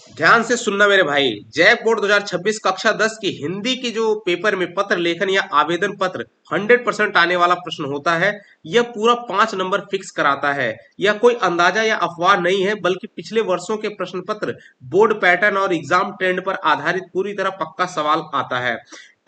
ध्यान से सुनना मेरे भाई। जैक बोर्ड 2026 कक्षा 10 की हिंदी की जो पेपर में पत्र लेखन या आवेदन पत्र 100% आने वाला प्रश्न होता है। यह पूरा 5 नंबर फिक्स कराता है। यह कोई अंदाजा या अफवाह नहीं है, बल्कि पिछले वर्षों के प्रश्न पत्र, बोर्ड पैटर्न और एग्जाम ट्रेंड पर आधारित पूरी तरह पक्का सवाल आता है।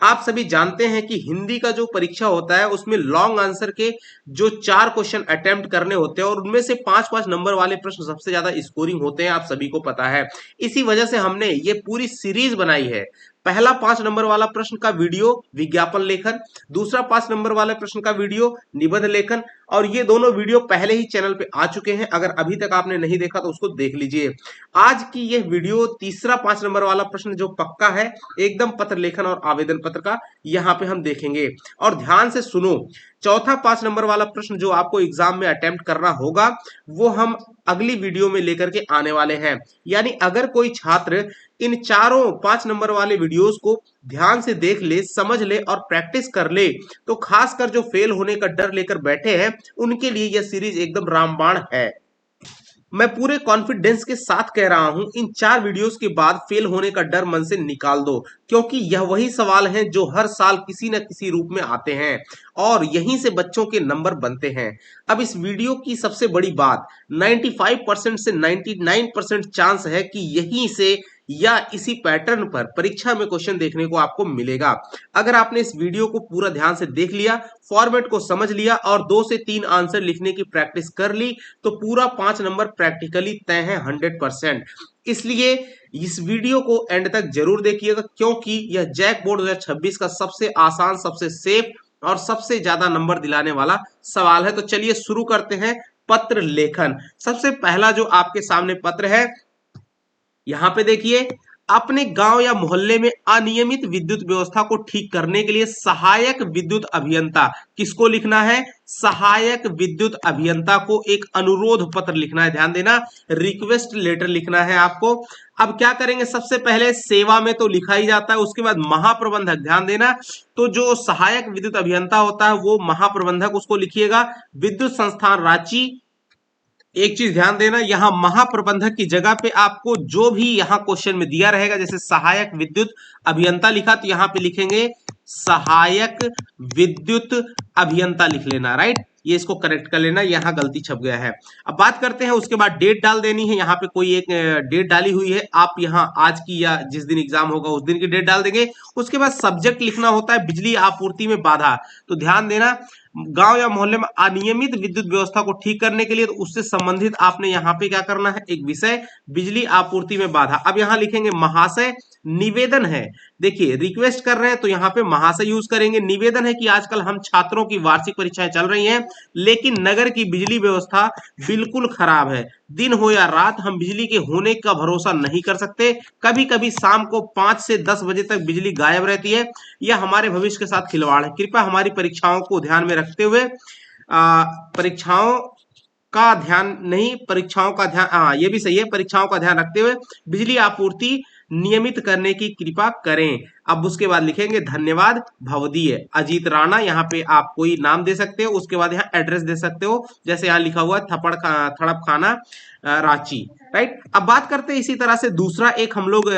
आप सभी जानते हैं कि हिंदी का जो परीक्षा होता है उसमें लॉन्ग आंसर के जो 4 क्वेश्चन अटेम्प्ट करने होते हैं और उनमें से 5-5 नंबर वाले प्रश्न सबसे ज्यादा स्कोरिंग होते हैं, आप सभी को पता है। इसी वजह से हमने ये पूरी सीरीज बनाई है। पहला 5 नंबर वाला प्रश्न का वीडियो विज्ञापन लेखन, दूसरा 5 नंबर वाले प्रश्न का वीडियो निबंध लेखन, और ये दोनों वीडियो पहले ही चैनल पे आ चुके हैं। अगर अभी तक आपने नहीं देखा तो उसको देख लीजिए। आज की ये वीडियो तीसरा 5 नंबर वाला प्रश्न जो पक्का है एकदम पत्र लेखन और आवेदन पत्र का, यहाँ पे हम देखेंगे। और ध्यान से सुनो, चौथा 5 नंबर वाला प्रश्न जो आपको एग्जाम में अटेम्प्ट करना होगा वो हम अगली वीडियो में लेकर के आने वाले हैं। यानी अगर कोई छात्र इन चारों 5 नंबर वाले वीडियोस को ध्यान से देख ले, समझ ले और प्रैक्टिस कर ले, तो खासकर जो फेल होने का डर लेकर बैठे हैं उनके लिए यह सीरीज एकदम रामबाण है। मैं पूरे कॉन्फिडेंस के साथ कह रहा हूं, इन 4 वीडियोस के बाद फेल होने का डर मन से निकाल दो, क्योंकि यह वही सवाल हैं जो हर साल किसी न किसी रूप में आते हैं और यहीं से बच्चों के नंबर बनते हैं। अब इस वीडियो की सबसे बड़ी बात, 95% से 99% चांस है कि यहीं से या इसी पैटर्न पर परीक्षा में क्वेश्चन देखने को आपको मिलेगा। अगर आपने इस वीडियो को पूरा ध्यान से देख लिया, फॉर्मेट को समझ लिया और 2 से 3 आंसर लिखने की प्रैक्टिस कर ली, तो पूरा 5 नंबर प्रैक्टिकली तय है 100%। इसलिए इस वीडियो को एंड तक जरूर देखिएगा, क्योंकि यह जैक बोर्ड 2026 का सबसे आसान, सबसे सेफ और सबसे ज्यादा नंबर दिलाने वाला सवाल है। तो चलिए शुरू करते हैं। पत्र लेखन, सबसे पहला जो आपके सामने पत्र है, यहाँ पे देखिए, अपने गांव या मोहल्ले में अनियमित विद्युत व्यवस्था को ठीक करने के लिए सहायक विद्युत अभियंता, किसको लिखना है? सहायक विद्युत अभियंता को एक अनुरोध पत्र लिखना है। ध्यान देना, रिक्वेस्ट लेटर लिखना है आपको। अब क्या करेंगे, सबसे पहले सेवा में तो लिखा ही जाता है, उसके बाद महाप्रबंधक, ध्यान देना, तो जो सहायक विद्युत अभियंता होता है वो महाप्रबंधक, उसको लिखिएगा। विद्युत संस्थान रांची। एक चीज ध्यान देना, यहां महाप्रबंधक की जगह पे आपको जो भी यहां क्वेश्चन में दिया रहेगा, जैसे सहायक विद्युत अभियंता लिखा तो यहां पे लिखेंगे सहायक विद्युत अभियंता लिख लेना, राइट। ये इसको करेक्ट कर लेना, यहां गलती छप गया है। अब बात करते हैं, उसके बाद डेट डाल देनी है। यहाँ पे कोई एक डेट डाली हुई है, आप यहाँ आज की या जिस दिन एग्जाम होगा उस दिन की डेट डाल देंगे। उसके बाद सब्जेक्ट लिखना होता है बिजली आपूर्ति में बाधा। तो ध्यान देना, गांव या मोहल्ले में अनियमित विद्युत व्यवस्था को ठीक करने के लिए, तो उससे संबंधित आपने यहाँ पे क्या करना है, एक विषय बिजली आपूर्ति में बाधा। अब यहाँ लिखेंगे महाशय, निवेदन है, देखिए रिक्वेस्ट कर रहे हैं तो यहाँ पे महाशय यूज करेंगे। निवेदन है कि आजकल हम छात्रों की वार्षिक परीक्षाएं चल रही हैं, लेकिन नगर की बिजली व्यवस्था बिल्कुल खराब है। दिन हो या रात हम बिजली के होने का भरोसा नहीं कर सकते। कभी कभी शाम को 5 से 10 बजे तक बिजली गायब रहती है। यह हमारे भविष्य के साथ खिलवाड़ है। कृपया हमारी परीक्षाओं को ध्यान में रखते हुए परीक्षाओं का ध्यान नहीं, परीक्षाओं का ध्यान, हाँ ये भी सही है, परीक्षाओं का ध्यान रखते हुए बिजली आपूर्ति नियमित करने की कृपा करें। अब उसके बाद लिखेंगे धन्यवाद भवदीय अजीत राणा, यहाँ पे आप कोई नाम दे सकते हो। उसके बाद यहाँ एड्रेस दे सकते हो, जैसे यहाँ लिखा हुआ थड़प खाना रांची, राइट। अब बात करते हैं इसी तरह से दूसरा एक हम लोग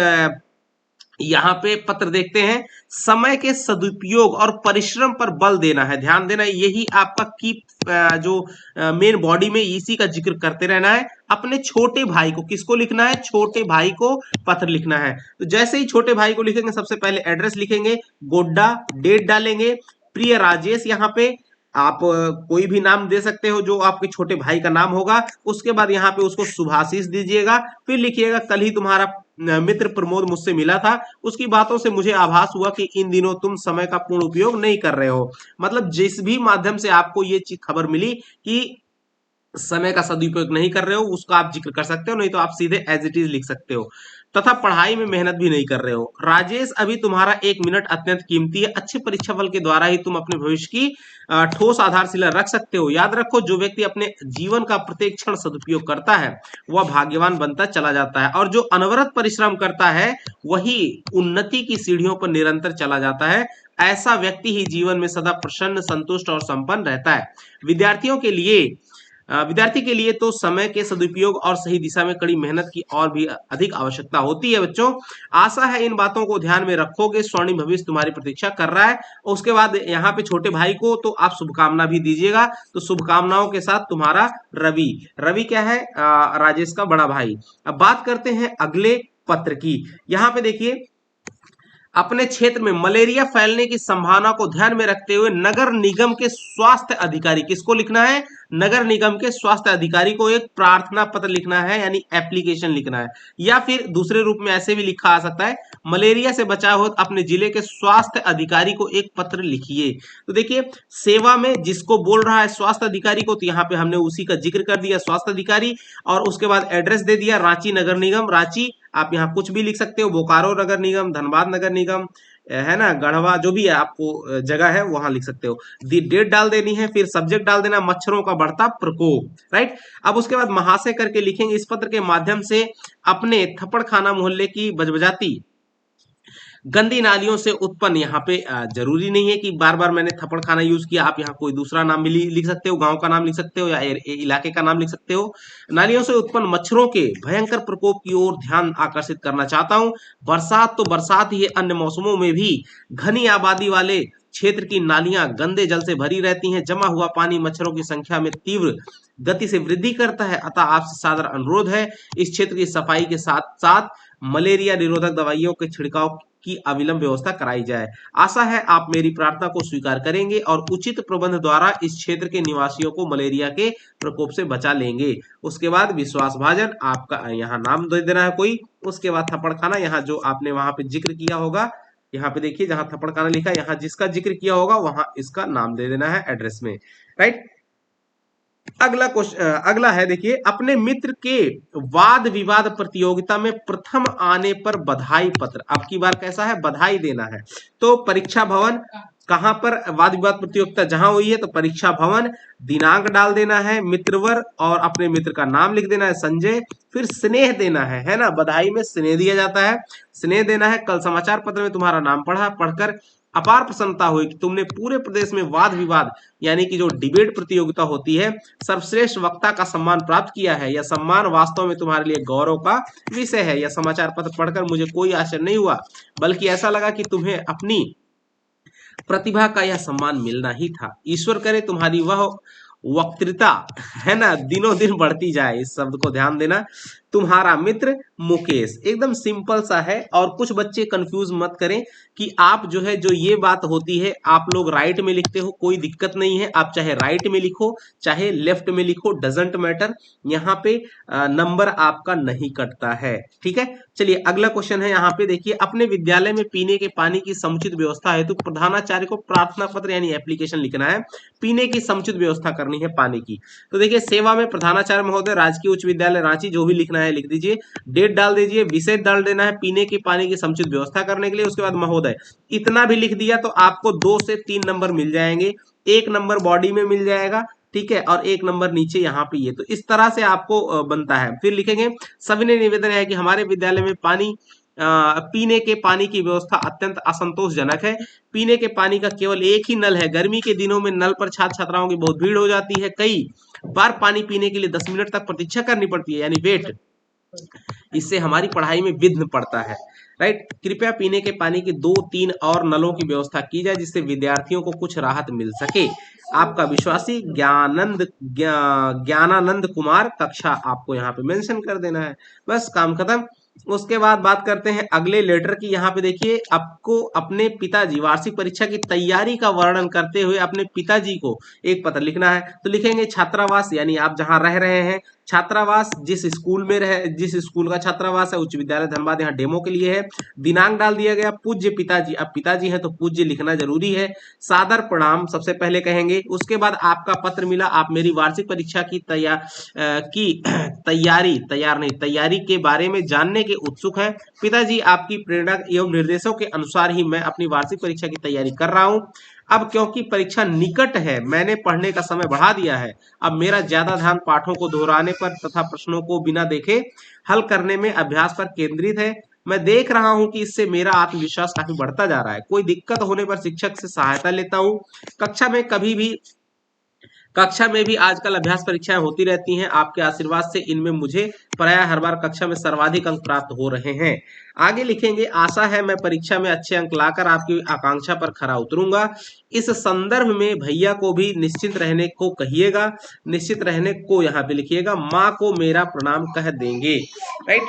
यहाँ पे पत्र देखते हैं, समय के सदुपयोग और परिश्रम पर बल देना है। ध्यान देना, यही आपका की जो मेन बॉडी में इसी का जिक्र करते रहना है। अपने छोटे भाई को, किसको लिखना है? छोटे भाई को पत्र लिखना है। तो जैसे ही छोटे भाई को लिखेंगे, सबसे पहले एड्रेस लिखेंगे, गोड्डा, डेट डालेंगे, प्रिय राजेश, यहाँ पे आप कोई भी नाम दे सकते हो जो आपके छोटे भाई का नाम होगा। उसके बाद यहाँ पे उसको शुभाशीष दीजिएगा, फिर लिखिएगा कल ही तुम्हारा मित्र प्रमोद मुझसे मिला था, उसकी बातों से मुझे आभास हुआ कि इन दिनों तुम समय का पूर्ण उपयोग नहीं कर रहे हो। मतलब जिस भी माध्यम से आपको ये चीज खबर मिली कि समय का सदुपयोग नहीं कर रहे हो, उसका आप जिक्र कर सकते हो, नहीं तो आप सीधे एज इट इज लिख सकते हो। तथा पढ़ाई में मेहनत भी नहीं कर रहे हो। राजेश, अभी तुम्हारा 1 मिनट अत्यंत कीमती है। अच्छे परीक्षा फल के द्वारा ही तुम अपने भविष्य की ठोस आधारशिला रख सकते हो। याद रखो, जो व्यक्ति अपने जीवन का प्रत्येक क्षण सदुपयोग करता है वह भाग्यवान बनता चला जाता है, और जो अनवरत परिश्रम करता है वही उन्नति की सीढ़ियों पर निरंतर चला जाता है। ऐसा व्यक्ति ही जीवन में सदा प्रसन्न, संतुष्ट और संपन्न रहता है। विद्यार्थियों के लिए विद्यार्थी के लिए तो समय के सदुपयोग और सही दिशा में कड़ी मेहनत की और भी अधिक आवश्यकता होती है बच्चों। आशा है इन बातों को ध्यान में रखोगे, स्वर्णिम भविष्य तुम्हारी प्रतीक्षा कर रहा है। और उसके बाद यहाँ पे छोटे भाई को तो आप शुभकामना भी दीजिएगा। तो शुभकामनाओं के साथ तुम्हारा रवि। रवि क्या है? राजेश का बड़ा भाई। अब बात करते हैं अगले पत्र की। यहाँ पे देखिए, अपने क्षेत्र में मलेरिया फैलने की संभावना को ध्यान में रखते हुए नगर निगम के स्वास्थ्य अधिकारी, किसको लिखना है? नगर निगम के स्वास्थ्य अधिकारी को एक प्रार्थना पत्र लिखना है, यानी एप्लीकेशन लिखना है। या फिर दूसरे रूप में ऐसे भी लिखा आ सकता है, मलेरिया से बचाव हो अपने जिले के स्वास्थ्य अधिकारी को एक पत्र लिखिए। तो देखिए, सेवा में जिसको बोल रहा है स्वास्थ्य अधिकारी को, तो यहाँ पे हमने उसी का जिक्र कर दिया, स्वास्थ्य अधिकारी। और उसके बाद एड्रेस दे दिया, रांची नगर निगम, रांची। आप यहाँ कुछ भी लिख सकते हो, बोकारो नगर निगम, धनबाद नगर निगम, है ना, गढ़वा, जो भी है आपको जगह है वहां लिख सकते हो। दी डेट डाल देनी है, फिर सब्जेक्ट डाल देना मच्छरों का बढ़ता प्रकोप, राइट। अब उसके बाद महाशय करके लिखेंगे, इस पत्र के माध्यम से अपने थप्पड़ खाना मोहल्ले की बजबजाती गंदी नालियों से उत्पन्न, यहाँ पे जरूरी नहीं है कि बार बार मैंने थप्पड़ खाना यूज किया, आप यहाँ कोई दूसरा नाम भी लिख सकते हो, गांव का नाम लिख सकते हो, या इलाके का नाम लिख सकते हो। नालियों से उत्पन्न मच्छरों के भयंकर प्रकोप की ओर ध्यान आकर्षित करना चाहता हूँ। बरसात तो बरसात ही है, अन्य मौसमों में भी घनी आबादी वाले क्षेत्र की नालियां गंदे जल से भरी रहती हैं। जमा हुआ पानी मच्छरों की संख्या में तीव्र गति से वृद्धि करता है। अतः आपसे सादर अनुरोध है, इस क्षेत्र की सफाई के साथ साथ मलेरिया निरोधक दवाइयों के छिड़काव की अविलंब व्यवस्था कराई जाए। आशा है आप मेरी प्रार्थना को स्वीकार करेंगे और उचित प्रबंध द्वारा इस क्षेत्र के निवासियों को मलेरिया के प्रकोप से बचा लेंगे। उसके बाद विश्वास भाजन, आपका यहाँ नाम दे देना है कोई। उसके बाद थप्पड़ खाना, यहाँ जो आपने वहां पे जिक्र किया होगा, यहाँ पे देखिए जहां थप्पड़ खाना लिखा है, यहाँ जिसका जिक्र किया होगा वहां इसका नाम दे देना है एड्रेस में, राइट। अगला क्वेश्चन, अगला है देखिए, अपने मित्र के वाद विवाद प्रतियोगिता में प्रथम आने पर बधाई पत्र। अब की बार कैसा है? बधाई देना है। तो परीक्षा भवन, कहां पर वाद विवाद प्रतियोगिता जहां हुई है, तो परीक्षा भवन। दिनांक डाल देना है, मित्रवर, और अपने मित्र का नाम लिख देना है, संजय। फिर स्नेह देना है ना, बधाई में स्नेह दिया जाता है, स्नेह देना है। कल समाचार पत्र में तुम्हारा नाम पढ़कर अपार प्रसन्नता हुई कि तुमने पूरे प्रदेश में वाद विवाद यानी कि जो डिबेट प्रतियोगिता होती है, सर्वश्रेष्ठ वक्ता का सम्मान प्राप्त किया है। यह सम्मान वास्तव में तुम्हारे लिए गौरव का विषय है। यह समाचार पत्र पढ़कर मुझे कोई आश्चर्य नहीं हुआ, बल्कि ऐसा लगा कि तुम्हें अपनी प्रतिभा का यह सम्मान मिलना ही था। ईश्वर करे तुम्हारी वह वक्तृता, है ना, दिनों दिन बढ़ती जाए। इस शब्द को ध्यान देना। तुम्हारा मित्र मुकेश। एकदम सिंपल सा है, और कुछ बच्चे कंफ्यूज मत करें कि आप जो है, जो ये बात होती है, आप लोग राइट में लिखते हो, कोई दिक्कत नहीं है। आप चाहे राइट में लिखो चाहे लेफ्ट में लिखो, डजेंट मैटर। यहाँ पे नंबर आपका नहीं कटता है, ठीक है। चलिए अगला क्वेश्चन है, यहाँ पे देखिए, अपने विद्यालय में पीने के पानी की समुचित व्यवस्था हेतु प्रधानाचार्य को प्रार्थना पत्र यानी एप्लीकेशन लिखना है। पीने की समुचित व्यवस्था करनी है पानी की। तो देखिए, सेवा में प्रधानाचार्य महोदय, राजकीय उच्च विद्यालय रांची, जो भी लिखना है लिख दीजिए। डेट डाल दीजिए, विषय डाल देना है पीने के पानी की समुचित व्यवस्था करने के लिए। उसके बाद महोदय, इतना भी लिख दिया तो आपको 2 से 3 नंबर मिल जाएंगे। 1 नंबर बॉडी में मिल जाएगा, ठीक है, और 1 नंबर नीचे यहाँ पे। ये तो इस तरह से आपको बनता है। फिर लिखेंगे, सविनय निवेदन है कि हमारे विद्यालय में पीने के पानी की व्यवस्था अत्यंत असंतोषजनक है। पीने के पानी का केवल एक ही नल है। गर्मी के दिनों में नल पर छात्र छात्राओं की बहुत भीड़ हो जाती है। कई बार पानी पीने के लिए 10 मिनट तक प्रतीक्षा करनी पड़ती है, यानी वेट। इससे हमारी पढ़ाई में विघ्न पड़ता है, राइट। कृपया पीने के पानी की 2-3 और नलों की व्यवस्था की जाए, जिससे विद्यार्थियों को कुछ राहत मिल सके। आपका विश्वासी ज्ञानानंद कुमार, कक्षा आपको यहाँ पे मेंशन कर देना है। बस काम खत्म। उसके बाद बात करते हैं अगले लेटर की। यहाँ पे देखिए, आपको अपने पिताजी, वार्षिक परीक्षा की तैयारी का वर्णन करते हुए अपने पिताजी को एक पत्र लिखना है। तो लिखेंगे, छात्रावास यानी आप जहाँ रह रहे हैं, छात्रावास जिस स्कूल में रहे, जिस स्कूल का छात्रावास है, उच्च विद्यालय धनबाद, यहाँ डेमो के लिए है। दिनांक डाल दिया गया, पूज्य पिताजी। अब पिताजी है तो पूज्य लिखना जरूरी है। सादर प्रणाम सबसे पहले कहेंगे। उसके बाद आपका पत्र मिला, आप मेरी वार्षिक परीक्षा की तैयारी के बारे में जानने के उत्सुक हैं। पिताजी, आपकी प्रेरणा एवं निर्देशों के अनुसार ही मैं अपनी वार्षिक परीक्षा की तैयारी कर रहा हूँ। अब क्योंकि परीक्षा निकट है, मैंने पढ़ने का समय बढ़ा दिया है। अब मेरा ज्यादा ध्यान पाठों को दोहराने पर तथा प्रश्नों को बिना देखे हल करने में अभ्यास पर केंद्रित है। मैं देख रहा हूं कि इससे मेरा आत्मविश्वास काफी बढ़ता जा रहा है। कोई दिक्कत होने पर शिक्षक से सहायता लेता हूं। कक्षा में कभी भी कक्षा में भी आजकल अभ्यास परीक्षाएं होती रहती हैं, आपके आशीर्वाद से इनमें मुझे प्राय हर बार कक्षा में सर्वाधिक अंक प्राप्त हो रहे हैं। आगे लिखेंगे, आशा है मैं परीक्षा में अच्छे अंक लाकर आपकी आकांक्षा पर खरा उतरूंगा। इस संदर्भ में भैया को भी निश्चित रहने को कहिएगा, निश्चित रहने को यहाँ पे लिखिएगा, माँ को मेरा प्रणाम कह देंगे। राइट,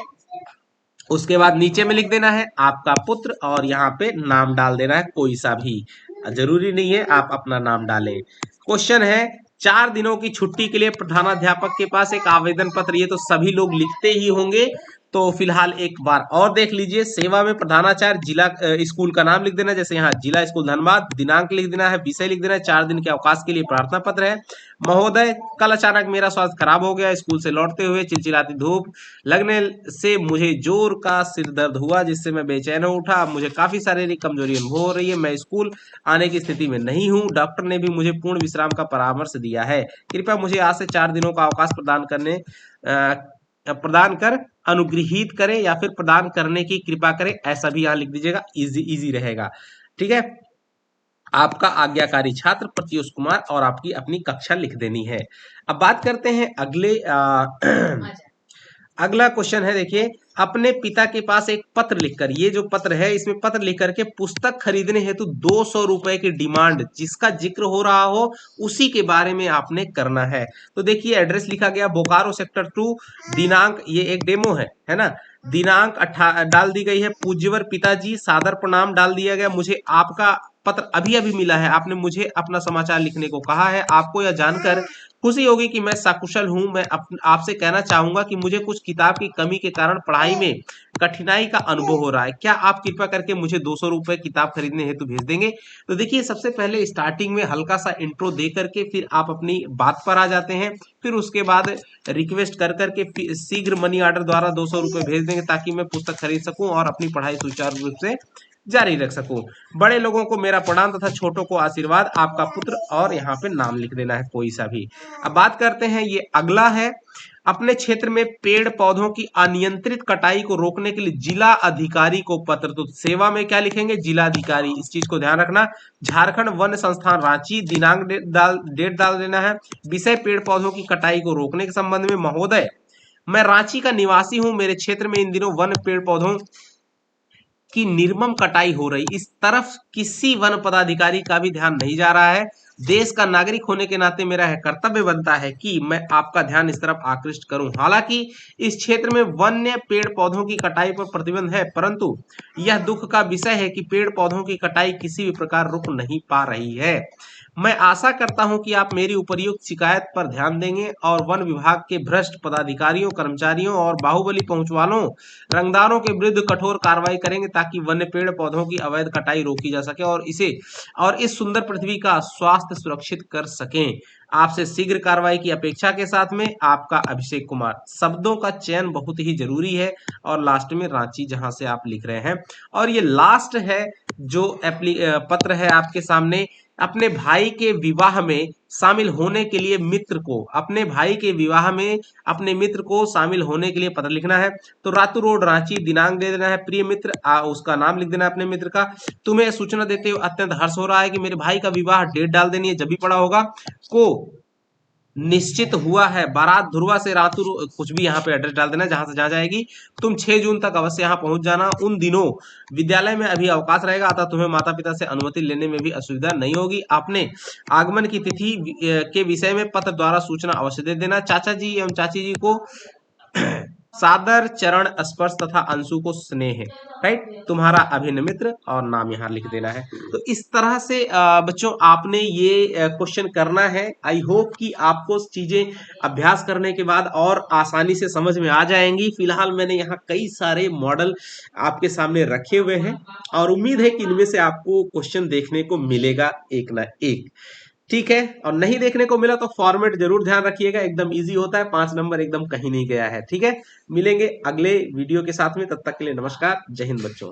उसके बाद नीचे में लिख देना है आपका पुत्र और यहाँ पे नाम डाल देना है कोई सा भी, जरूरी नहीं है आप अपना नाम डालें। क्वेश्चन है, 4 दिनों की छुट्टी के लिए प्रधानाध्यापक के पास एक आवेदन पत्र, ये तो सभी लोग लिखते ही होंगे, तो फिलहाल एक बार और देख लीजिए। सेवा में प्रधानाचार्य, जिला स्कूल का नाम लिख देना है, जैसे यहाँ जिला स्कूल धनबाद, दिनांक लिख देना है, विषय लिख देना है, 4 दिन के अवकाश के लिए प्रार्थना पत्र है। महोदय, कल अचानक मेरा स्वास्थ्य खराब हो गया, स्कूल से लौटते हुए चिलचिलाती धूप लगने से मुझे जोर का सिर दर्द हुआ, जिससे मैं बेचैन हो उठा। अब मुझे काफी शारीरिक कमजोरी अनुभव हो रही है, मैं स्कूल आने की स्थिति में नहीं हूँ। डॉक्टर ने भी मुझे पूर्ण विश्राम का परामर्श दिया है। कृपया मुझे आज से 4 दिनों का अवकाश प्रदान कर अनुग्रहित करें या फिर प्रदान करने की कृपा करें, ऐसा भी यहाँ लिख दीजिएगा, इजी इजी रहेगा। ठीक है, आपका आज्ञाकारी छात्र प्रत्युष कुमार और आपकी अपनी कक्षा लिख देनी है। अब बात करते हैं अगले अगला क्वेश्चन है, देखिए, अपने पिता के पास एक पत्र लिखकर, ये जो पत्र है इसमें पत्र लिख करके पुस्तक खरीदने हेतु 200 रुपए की डिमांड, जिसका जिक्र हो रहा हो उसी के बारे में आपने करना है। तो देखिए, एड्रेस लिखा गया बोकारो सेक्टर 2, दिनांक, ये एक डेमो है ना, दिनांक डाल दी गई है, पूज्यवर पिताजी सादर प्रणाम डाल दिया गया, मुझे आपका पत्र अभी अभी मिला है, आपने मुझे अपना समाचार लिखने को कहा है, आपको यह जानकर खुशी होगी कि मैं सकुशल हूं। मैं आपसे कहना चाहूंगा कि मुझे कुछ किताब की कमी के कारण पढ़ाई में कठिनाई का अनुभव हो रहा है, क्या आप कृपया करके मुझे 200 रुपए किताब खरीदने हेतु भेज देंगे। तो देखिए, सबसे पहले स्टार्टिंग में हल्का सा इंट्रो दे करके फिर आप अपनी बात पर आ जाते हैं, फिर उसके बाद रिक्वेस्ट कर करके शीघ्र मनी ऑर्डर द्वारा 200 रुपए भेज देंगे, ताकि मैं पुस्तक खरीद सकूं और अपनी पढ़ाई सुचारू रूप से जारी रख सकूं। बड़े लोगों को मेरा प्रणाम तथा छोटों को आशीर्वाद, आपका पुत्र, और यहाँ पे नाम लिख देना है कोई सा भी। अब बात करते हैं, ये अगला है, अपने क्षेत्र में पेड़ पौधों की अनियंत्रित कटाई को रोकने के लिए जिला अधिकारी को पत्र। तो सेवा में क्या लिखेंगे, जिला अधिकारी, इस चीज को ध्यान रखना। झारखंड वन संस्थान रांची, दिनांक डेट डाल देना है। विषय पेड़ पौधों की कटाई को रोकने के संबंध में, महोदय मैं रांची का निवासी हूं, मेरे क्षेत्र में इन दिनों वन पेड़ पौधों की निर्मम कटाई हो रही, इस तरफ किसी वन पदाधिकारी का भी ध्यान नहीं जा रहा है। देश का नागरिक होने के नाते मेरा यह कर्तव्य बनता है कि मैं आपका ध्यान इस तरफ आकृष्ट करूं। हालांकि इस क्षेत्र में वन्य पेड़ पौधों की कटाई पर प्रतिबंध है, परंतु यह दुख का विषय है कि पेड़ पौधों की कटाई किसी भी प्रकार रुक नहीं पा रही है। मैं आशा करता हूं कि आप मेरी उपर्युक्त शिकायत पर ध्यान देंगे और वन विभाग के भ्रष्ट पदाधिकारियों, कर्मचारियों और बाहुबली पहुंच वालों रंगदारों के विरुद्ध कठोर कार्रवाई करेंगे, ताकि वन्य पेड़ पौधों की अवैध कटाई रोकी जा सके और इस सुंदर पृथ्वी का स्वास्थ्य सुरक्षित कर सकें। आपसे शीघ्र कार्रवाई की अपेक्षा के साथ में, आपका अभिषेक कुमार। शब्दों का चयन बहुत ही जरूरी है, और लास्ट में रांची, जहां से आप लिख रहे हैं। और ये लास्ट है जो पत्र है आपके सामने, अपने भाई के विवाह में शामिल होने के लिए मित्र को, अपने भाई के विवाह में अपने मित्र को शामिल होने के लिए पत्र लिखना है। तो रातू रोड रांची, दिनांक दे देना है, प्रिय मित्र, उसका नाम लिख देना है अपने मित्र का। तुम्हें सूचना देते हुए अत्यंत हर्ष हो रहा है कि मेरे भाई का विवाह, डेट डाल देनी है, जब भी पड़ा होगा, को निश्चित हुआ है। बारात धुरवा से रातू, कुछ भी यहाँ पे एड्रेस डाल देना जहां से जहां जाएगी। तुम 6 जून तक अवश्य यहाँ पहुंच जाना। उन दिनों विद्यालय में अभी अवकाश रहेगा, अतः तुम्हें माता पिता से अनुमति लेने में भी असुविधा नहीं होगी। आपने आगमन की तिथि के विषय में पत्र द्वारा सूचना अवश्य दे देना। चाचा जी एवं चाची जी को सादर चरण स्पर्श तथा अंशु को स्नेह। राइट, तुम्हारा अभिन्न मित्र, और नाम यहाँ लिख देना है। तो इस तरह से बच्चों आपने ये क्वेश्चन करना है। आई होप कि आपको चीजें अभ्यास करने के बाद और आसानी से समझ में आ जाएंगी। फिलहाल मैंने यहाँ कई सारे मॉडल आपके सामने रखे हुए हैं, और उम्मीद है कि इनमें से आपको क्वेश्चन देखने को मिलेगा एक ना एक। ठीक है, और नहीं देखने को मिला तो फॉर्मेट जरूर ध्यान रखिएगा, एकदम इजी होता है, 5 नंबर एकदम कहीं नहीं गया है। ठीक है, मिलेंगे अगले वीडियो के साथ में, तब तक के लिए नमस्कार, जय हिंद बच्चों।